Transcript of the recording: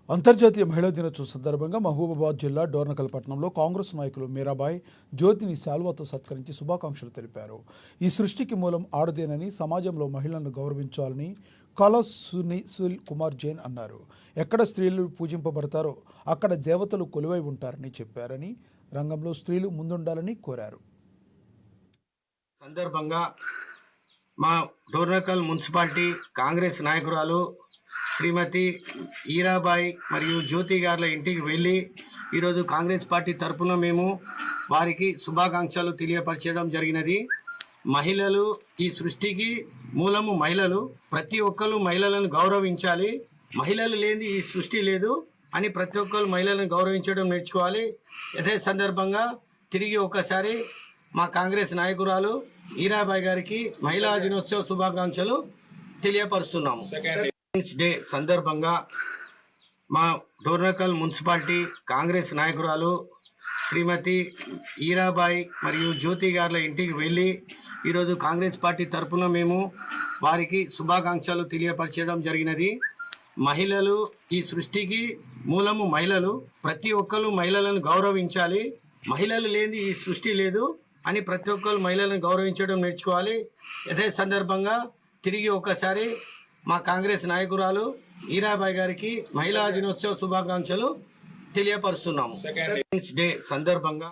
అంతర్జాతీయ మహిళా దినోత్సవం సందర్భంగా మహబూబాబాద్ జిల్లా డోర్నకల్ పట్టణంలో కాంగ్రెస్ నాయకులు మీరాబాయి జ్యోతిని శాల్వాతో సత్కరించి శుభాకాంక్షలు తెలిపారు. ఈ సృష్టికి మూలం ఆడదేనని, సమాజంలో మహిళలను గౌరవించాలని కళా సునీల్ కుమార్ జైన్ అన్నారు. ఎక్కడ స్త్రీలు పూజింపబడతారో అక్కడ దేవతలు కొలువై ఉంటారని చెప్పారని, రంగంలో స్త్రీలు ముందుండాలని కోరారు. సందర్భంగా మా డోర్నకల్ మున్సిపాలిటీ కాంగ్రెస్ నాయకురాలు శ్రీమతి ఈరాబాయి మరియు జ్యోతి గారుల ఇంటికి వెళ్ళి ఈరోజు కాంగ్రెస్ పార్టీ తరఫున మేము వారికి శుభాకాంక్షలు తెలియపరచడం జరిగినది. మహిళలు ఈ సృష్టికి మూలము మహిళలు. ప్రతి ఒక్కరు మహిళలను గౌరవించాలి. మహిళలు లేని ఈ సృష్టి లేదు అని ప్రతి ఒక్కరు మహిళలను గౌరవించడం నేర్చుకోవాలి. అదే సందర్భంగా తిరిగి ఒకసారి మా కాంగ్రెస్ నాయకురాలు ఈరాబాయి గారికి మహిళా దినోత్సవ శుభాకాంక్షలు తెలియపరుస్తున్నాము. డే సందర్భంగా మా డోర్నకల్ మున్సిపాలిటీ కాంగ్రెస్ నాయకురాలు శ్రీమతి ఈరాబాయి మరియు జ్యోతి గారుల ఇంటికి వెళ్ళి ఈరోజు కాంగ్రెస్ పార్టీ తరఫున మేము వారికి శుభాకాంక్షలు తెలియపరచడం జరిగినది. మహిళలు ఈ సృష్టికి మూలము మహిళలు. ప్రతి ఒక్కరు మహిళలను గౌరవించాలి. మహిళలు లేని ఈ సృష్టి లేదు అని ప్రతి ఒక్కరు మహిళలను గౌరవించడం నేర్చుకోవాలి. అదే సందర్భంగా తిరిగి ఒకసారి మా కాంగ్రెస్ నాయకురాలు ఈరాబాయి గారికి మహిళా దినోత్సవ శుభాకాంక్షలు తెలియపరుస్తున్నాము. డే సందర్భంగా